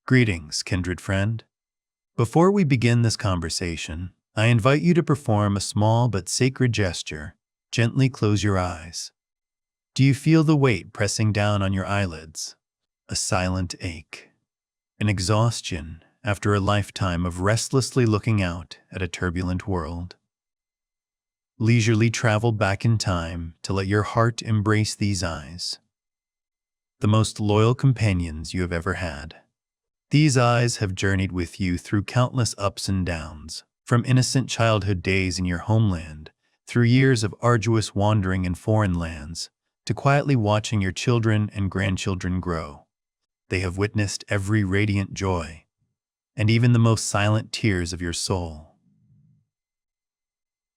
Greetings, kindred friend. Before we begin this conversation, I invite you to perform a small but sacred gesture. Gently close your eyes. Do you feel the weight pressing down on your eyelids? A silent ache. An exhaustion after a lifetime of restlessly looking out at a turbulent world. Leisurely travel back in time to let your heart embrace these eyes. The most loyal companions you have ever had. These eyes have journeyed with you through countless ups and downs, from innocent childhood days in your homeland, through years of arduous wandering in foreign lands, to quietly watching your children and grandchildren grow. They have witnessed every radiant joy, and even the most silent tears of your soul.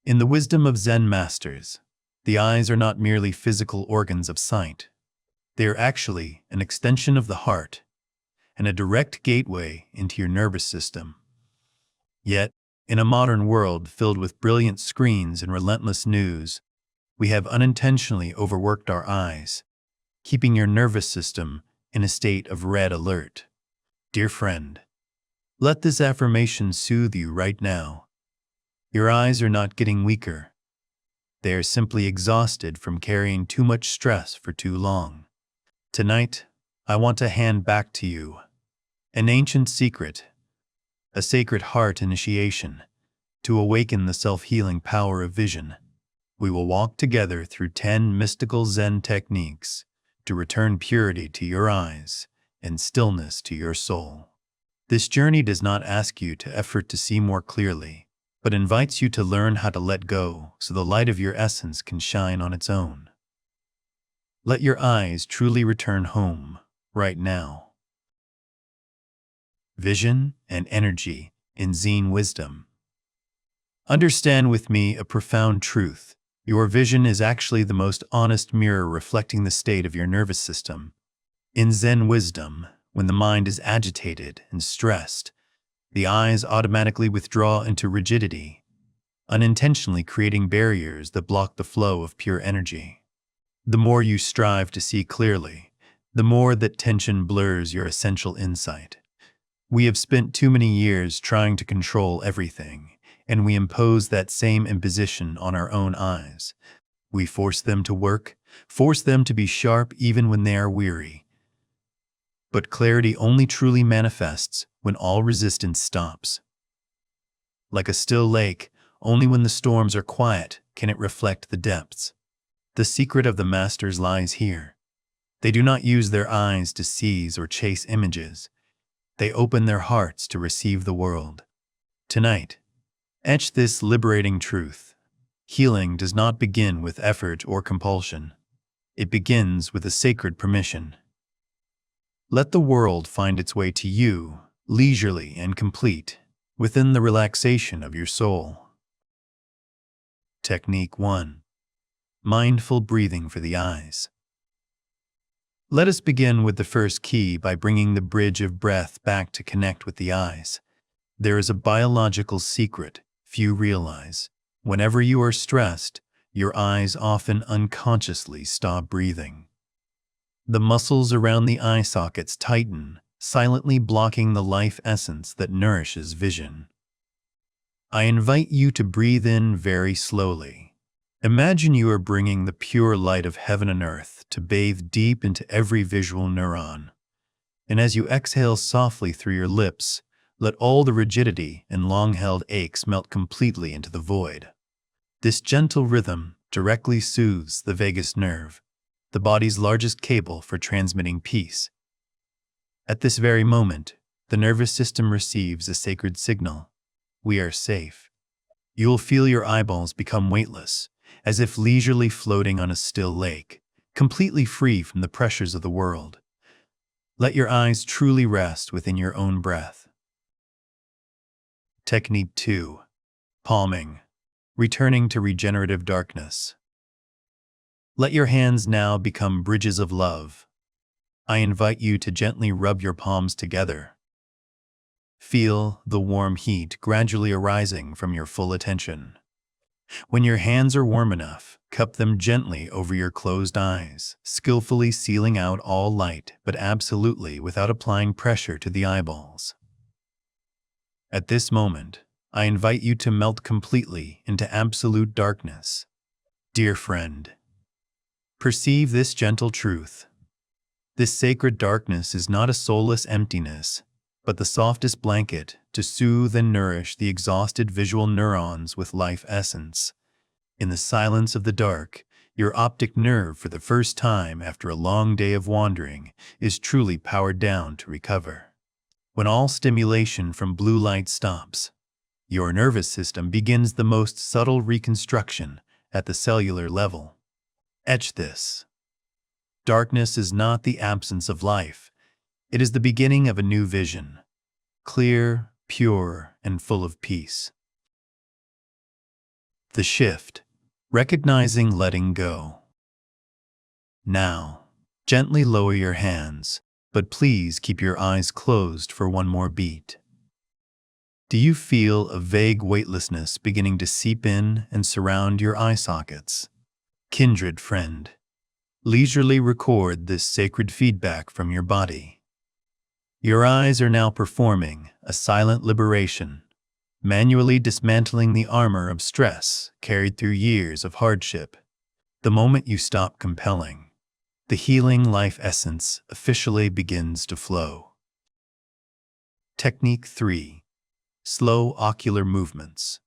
In the wisdom of Zen masters, the eyes are not merely physical organs of sight. They are actually an extension of the heart, and a direct gateway into your nervous system. Yet, in a modern world filled with brilliant screens and relentless news, we have unintentionally overworked our eyes, keeping your nervous system in a state of red alert. Dear friend, let this affirmation soothe you right now. Your eyes are not getting weaker. They are simply exhausted from carrying too much stress for too long. Tonight, I want to hand back to you an ancient secret, a sacred heart initiation, to awaken the self-healing power of vision. We will walk together through 10 mystical Zen techniques to return purity to your eyes and stillness to your soul. This journey does not ask you to effort to see more clearly, but invites you to learn how to let go so the light of your essence can shine on its own. Let your eyes truly return home right now. Vision and energy in Zen Wisdom. Understand with me a profound truth. Your vision is actually the most honest mirror reflecting the state of your nervous system. In Zen Wisdom, when the mind is agitated and stressed, the eyes automatically withdraw into rigidity, unintentionally creating barriers that block the flow of pure energy. The more you strive to see clearly, the more that tension blurs your essential insight. We have spent too many years trying to control everything, and we impose that same imposition on our own eyes. We force them to work, force them to be sharp even when they are weary. But clarity only truly manifests when all resistance stops. Like a still lake, only when the storms are quiet can it reflect the depths. The secret of the masters lies here. They do not use their eyes to seize or chase images. They open their hearts to receive the world. Tonight, etch this liberating truth. Healing does not begin with effort or compulsion. It begins with a sacred permission. Let the world find its way to you, leisurely and complete, within the relaxation of your soul. Technique 1. Mindful breathing for the eyes. Let us begin with the first key by bringing the bridge of breath back to connect with the eyes. There is a biological secret few realize. Whenever you are stressed, your eyes often unconsciously stop breathing. The muscles around the eye sockets tighten, silently blocking the life essence that nourishes vision. I invite you to breathe in very slowly. Imagine you are bringing the pure light of heaven and earth to bathe deep into every visual neuron. And as you exhale softly through your lips, let all the rigidity and long-held aches melt completely into the void. This gentle rhythm directly soothes the vagus nerve, the body's largest cable for transmitting peace. At this very moment, the nervous system receives a sacred signal. We are safe. You will feel your eyeballs become weightless, as if leisurely floating on a still lake, completely free from the pressures of the world. Let your eyes truly rest within your own breath. Technique 2. Palming. Returning to regenerative darkness. Let your hands now become bridges of love. I invite you to gently rub your palms together. Feel the warm heat gradually arising from your full attention. When your hands are warm enough, cup them gently over your closed eyes, skillfully sealing out all light, but absolutely without applying pressure to the eyeballs. At this moment, I invite you to melt completely into absolute darkness. Dear friend, perceive this gentle truth. This sacred darkness is not a soulless emptiness, but the softest blanket to soothe and nourish the exhausted visual neurons with life essence. In the silence of the dark, your optic nerve, for the first time after a long day of wandering, is truly powered down to recover. When all stimulation from blue light stops, your nervous system begins the most subtle reconstruction at the cellular level. Etch this. Darkness is not the absence of life. It is the beginning of a new vision, clear, pure, and full of peace. The shift, recognizing letting go. Now, gently lower your hands, but please keep your eyes closed for one more beat. Do you feel a vague weightlessness beginning to seep in and surround your eye sockets? Kindred friend, leisurely record this sacred feedback from your body. Your eyes are now performing a silent liberation, manually dismantling the armor of stress carried through years of hardship. The moment you stop compelling, the healing life essence officially begins to flow. Technique 3. Slow ocular movements.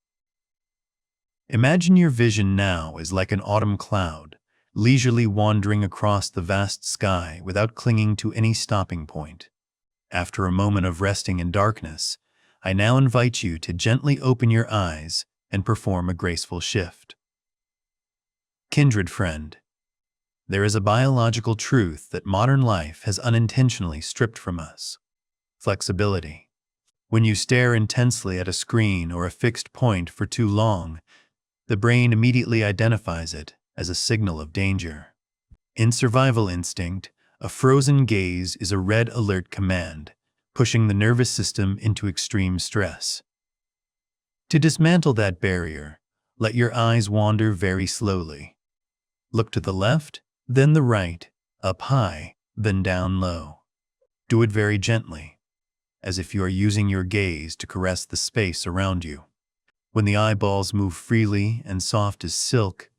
Imagine your vision now as like an autumn cloud, leisurely wandering across the vast sky without clinging to any stopping point. After a moment of resting in darkness, I now invite you to gently open your eyes and perform a graceful shift. Kindred friend, there is a biological truth that modern life has unintentionally stripped from us: flexibility. When you stare intensely at a screen or a fixed point for too long, the brain immediately identifies it as a signal of danger. In survival instinct, a frozen gaze is a red alert command, pushing the nervous system into extreme stress. To dismantle that barrier, let your eyes wander very slowly. Look to the left, then the right, up high, then down low. Do it very gently, as if you are using your gaze to caress the space around you. When the eyeballs move freely and soft as silk,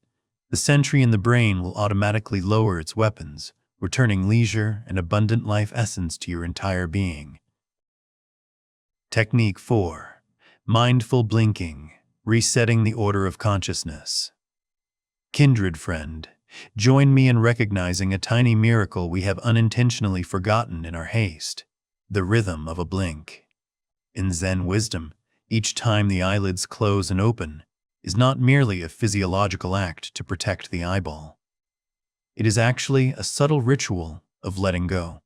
the sentry in the brain will automatically lower its weapons, returning leisure and abundant life essence to your entire being. Technique 4. Mindful blinking, resetting the order of consciousness. Kindred friend, join me in recognizing a tiny miracle we have unintentionally forgotten in our haste: the rhythm of a blink. In Zen Wisdom, each time the eyelids close and open is not merely a physiological act to protect the eyeball. It is actually a subtle ritual of letting go.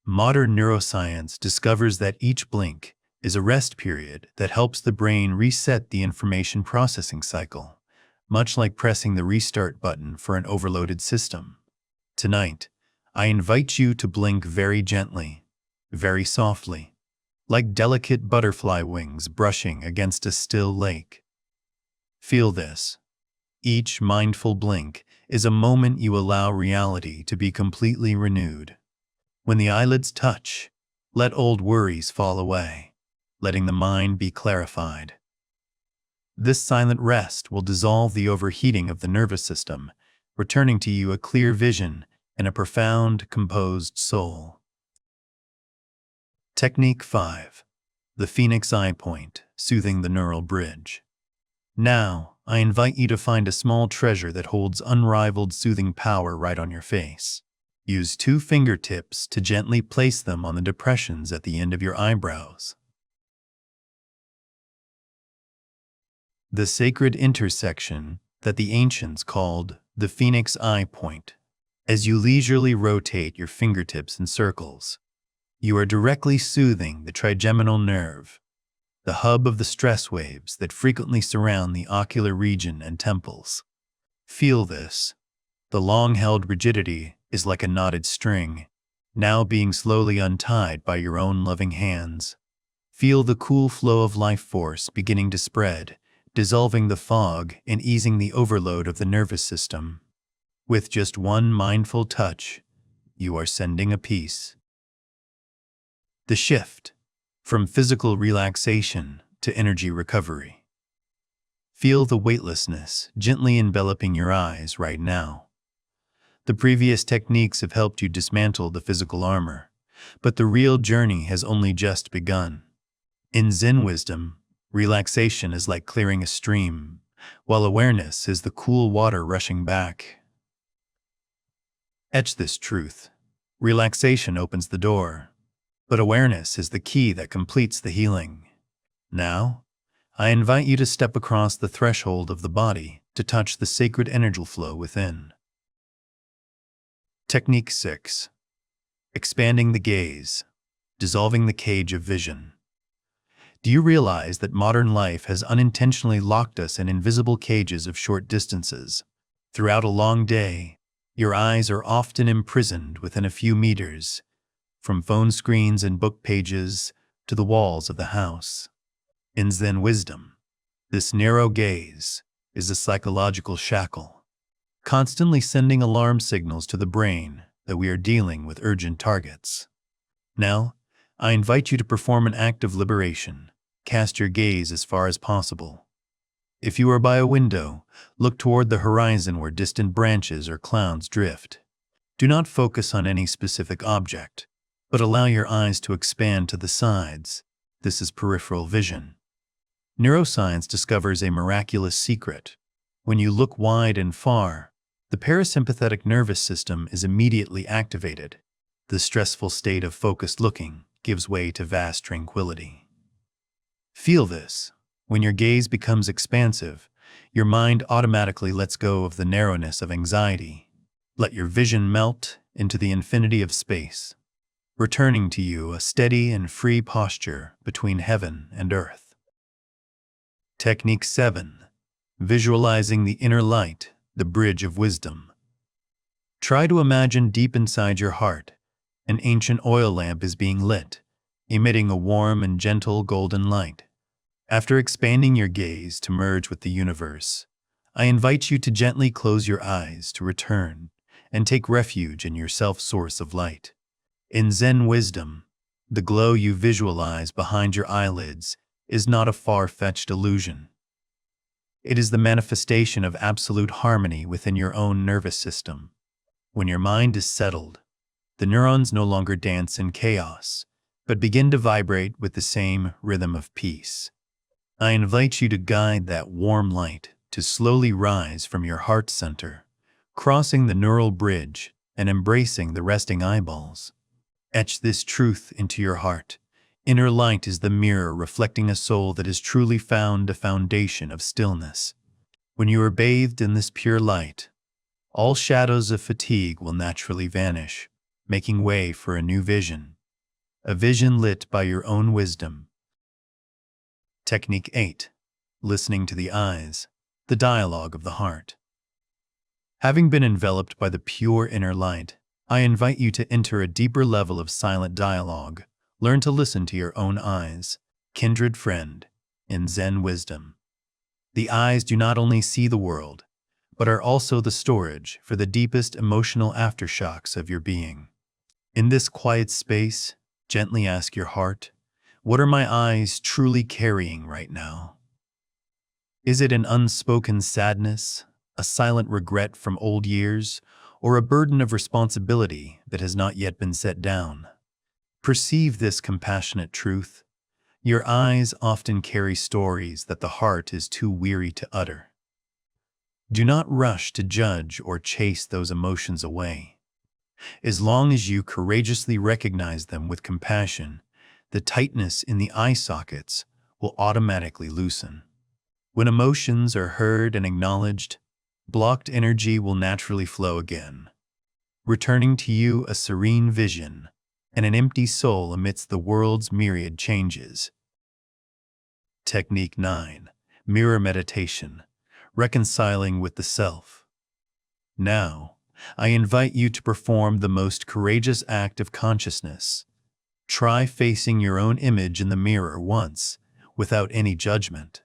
Modern neuroscience discovers that each blink is a rest period that helps the brain reset the information processing cycle, much like pressing the restart button for an overloaded system. Tonight, I invite you to blink very gently, very softly, like delicate butterfly wings brushing against a still lake. Feel this. Each mindful blink is a moment you allow reality to be completely renewed. When the eyelids touch, let old worries fall away, letting the mind be clarified. This silent rest will dissolve the overheating of the nervous system, returning to you a clear vision and a profound, composed soul. Technique 5. The Phoenix Eye Point, soothing the neural bridge. Now, I invite you to find a small treasure that holds unrivaled soothing power right on your face. Use 2 fingertips to gently place them on the depressions at the end of your eyebrows. The sacred intersection that the ancients called the Phoenix Eye Point. As you leisurely rotate your fingertips in circles, you are directly soothing the trigeminal nerve, the hub of the stress waves that frequently surround the ocular region and temples. Feel this. The long-held rigidity is like a knotted string, now being slowly untied by your own loving hands. Feel the cool flow of life force beginning to spread, dissolving the fog and easing the overload of the nervous system. With just one mindful touch, you are sending a peace. The shift from physical relaxation to energy recovery. Feel the weightlessness gently enveloping your eyes right now. The previous techniques have helped you dismantle the physical armor, but the real journey has only just begun. In Zen wisdom, relaxation is like clearing a stream, while awareness is the cool water rushing back. Etch this truth. Relaxation opens the door, but awareness is the key that completes the healing. Now, I invite you to step across the threshold of the body to touch the sacred energy flow within. Technique 6. Expanding the gaze, dissolving the cage of vision. Do you realize that modern life has unintentionally locked us in invisible cages of short distances? Throughout a long day, your eyes are often imprisoned within a few meters, from phone screens and book pages to the walls of the house. In Zen wisdom, this narrow gaze is a psychological shackle, constantly sending alarm signals to the brain that we are dealing with urgent targets. Now, I invite you to perform an act of liberation. Cast your gaze as far as possible. If you are by a window, look toward the horizon where distant branches or clouds drift. Do not focus on any specific object, but allow your eyes to expand to the sides. This is peripheral vision. Neuroscience discovers a miraculous secret. When you look wide and far, the parasympathetic nervous system is immediately activated. The stressful state of focused looking gives way to vast tranquility. Feel this. When your gaze becomes expansive, your mind automatically lets go of the narrowness of anxiety. Let your vision melt into the infinity of space, returning to you a steady and free posture between heaven and earth. Technique 7. Visualizing the inner light, the bridge of wisdom. Try to imagine deep inside your heart, an ancient oil lamp is being lit, emitting a warm and gentle golden light. After expanding your gaze to merge with the universe, I invite you to gently close your eyes to return and take refuge in your self-source of light. In Zen wisdom, the glow you visualize behind your eyelids is not a far-fetched illusion. It is the manifestation of absolute harmony within your own nervous system. When your mind is settled, the neurons no longer dance in chaos, but begin to vibrate with the same rhythm of peace. I invite you to guide that warm light to slowly rise from your heart center, crossing the neural bridge and embracing the resting eyeballs. Etch this truth into your heart. Inner light is the mirror reflecting a soul that has truly found a foundation of stillness. When you are bathed in this pure light, all shadows of fatigue will naturally vanish, making way for a new vision. A vision lit by your own wisdom. Technique 8. Listening to the eyes, the dialogue of the heart. Having been enveloped by the pure inner light, I invite you to enter a deeper level of silent dialogue. Learn to listen to your own eyes, kindred friend, in Zen wisdom. The eyes do not only see the world, but are also the storage for the deepest emotional aftershocks of your being. In this quiet space, gently ask your heart, what are my eyes truly carrying right now? Is it an unspoken sadness, a silent regret from old years, or a burden of responsibility that has not yet been set down? Perceive this compassionate truth. Your eyes often carry stories that the heart is too weary to utter. Do not rush to judge or chase those emotions away. As long as you courageously recognize them with compassion, the tightness in the eye sockets will automatically loosen. When emotions are heard and acknowledged, blocked energy will naturally flow again, returning to you a serene vision and an empty soul amidst the world's myriad changes. Technique 9. Mirror meditation, reconciling with the self. Now, I invite you to perform the most courageous act of consciousness. Try facing your own image in the mirror once, without any judgment.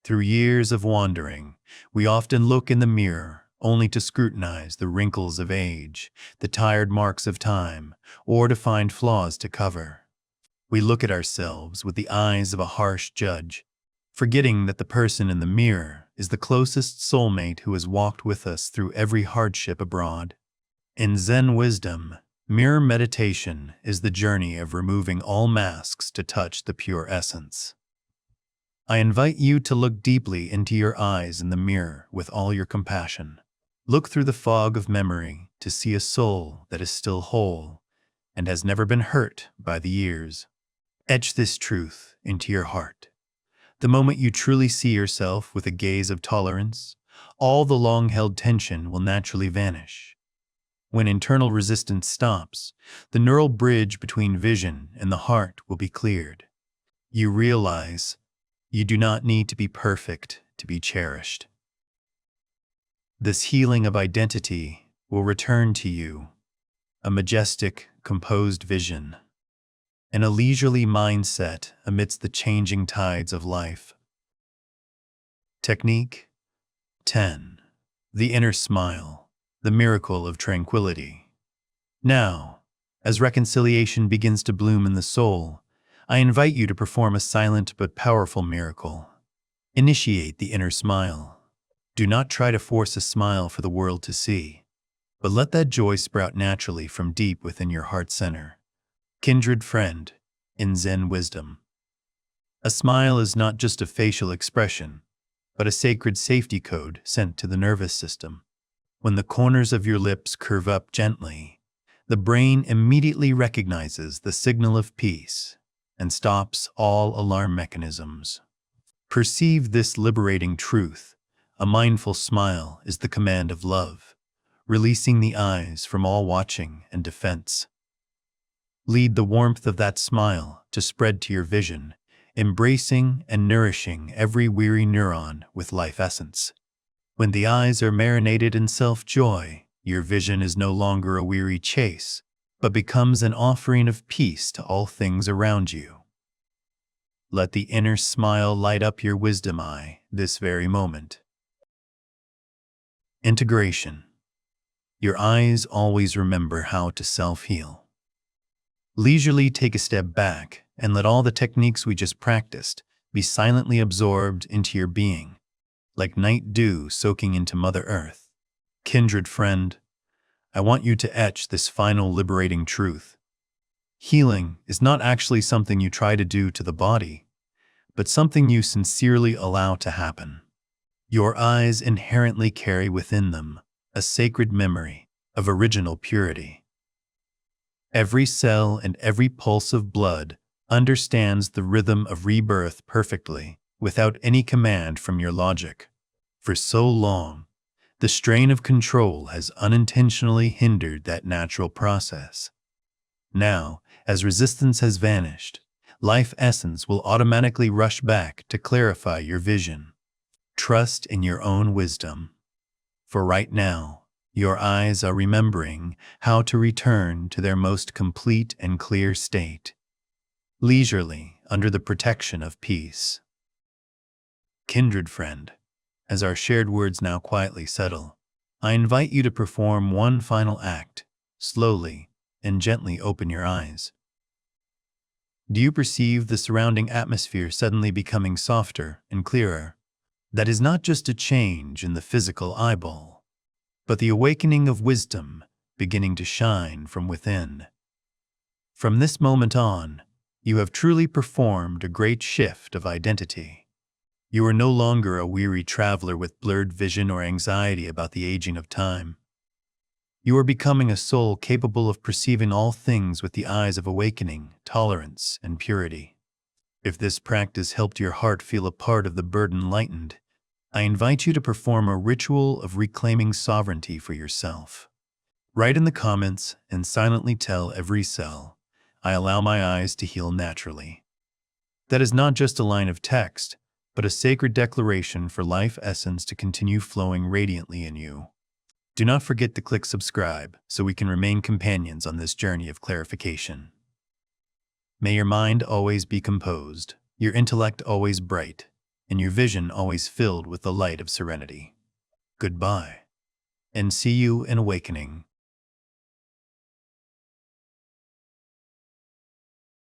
Through years of wandering, we often look in the mirror only to scrutinize the wrinkles of age, the tired marks of time, or to find flaws to cover. We look at ourselves with the eyes of a harsh judge, forgetting that the person in the mirror is the closest soulmate who has walked with us through every hardship abroad. In Zen Wisdom, mirror meditation is the journey of removing all masks to touch the pure essence. I invite you to look deeply into your eyes in the mirror with all your compassion. Look through the fog of memory to see a soul that is still whole and has never been hurt by the years. Etch this truth into your heart. The moment you truly see yourself with a gaze of tolerance, all the long-held tension will naturally vanish. When internal resistance stops, the neural bridge between vision and the heart will be cleared. You realize you do not need to be perfect to be cherished. This healing of identity will return to you, a majestic, composed vision, and a leisurely mindset amidst the changing tides of life. Technique 10. The inner smile, the miracle of tranquility. Now, as reconciliation begins to bloom in the soul, I invite you to perform a silent but powerful miracle. Initiate the inner smile. Do not try to force a smile for the world to see, but let that joy sprout naturally from deep within your heart center. Kindred friend, in Zen Wisdom. A smile is not just a facial expression, but a sacred safety code sent to the nervous system. When the corners of your lips curve up gently, the brain immediately recognizes the signal of peace and stops all alarm mechanisms. Perceive this liberating truth. A mindful smile is the command of love, releasing the eyes from all watching and defense. Lead the warmth of that smile to spread to your vision, embracing and nourishing every weary neuron with life essence. When the eyes are marinated in self-joy, your vision is no longer a weary chase, but becomes an offering of peace to all things around you. Let the inner smile light up your wisdom eye this very moment. Integration. Your eyes always remember how to self-heal. Leisurely take a step back and let all the techniques we just practiced be silently absorbed into your being, like night dew soaking into Mother Earth. Kindred friend, I want you to etch this final liberating truth. Healing is not actually something you try to do to the body, but something you sincerely allow to happen. Your eyes inherently carry within them a sacred memory of original purity. Every cell and every pulse of blood understands the rhythm of rebirth perfectly, without any command from your logic. For so long, the strain of control has unintentionally hindered that natural process. Now, as resistance has vanished, life essence will automatically rush back to clarify your vision. Trust in your own wisdom. For right now, your eyes are remembering how to return to their most complete and clear state, leisurely under the protection of peace. Kindred friend, as our shared words now quietly settle, I invite you to perform one final act. Slowly and gently open your eyes. Do you perceive the surrounding atmosphere suddenly becoming softer and clearer? That is not just a change in the physical eyeball, but the awakening of wisdom beginning to shine from within. From this moment on, you have truly performed a great shift of identity. You are no longer a weary traveler with blurred vision or anxiety about the aging of time. You are becoming a soul capable of perceiving all things with the eyes of awakening, tolerance, and purity. If this practice helped your heart feel a part of the burden lightened, I invite you to perform a ritual of reclaiming sovereignty for yourself. Write in the comments and silently tell every cell, I allow my eyes to heal naturally. That is not just a line of text, but a sacred declaration for life essence to continue flowing radiantly in you. Do not forget to click subscribe so we can remain companions on this journey of clarification. May your mind always be composed, your intellect always bright, and your vision always filled with the light of serenity. Goodbye, and see you in awakening.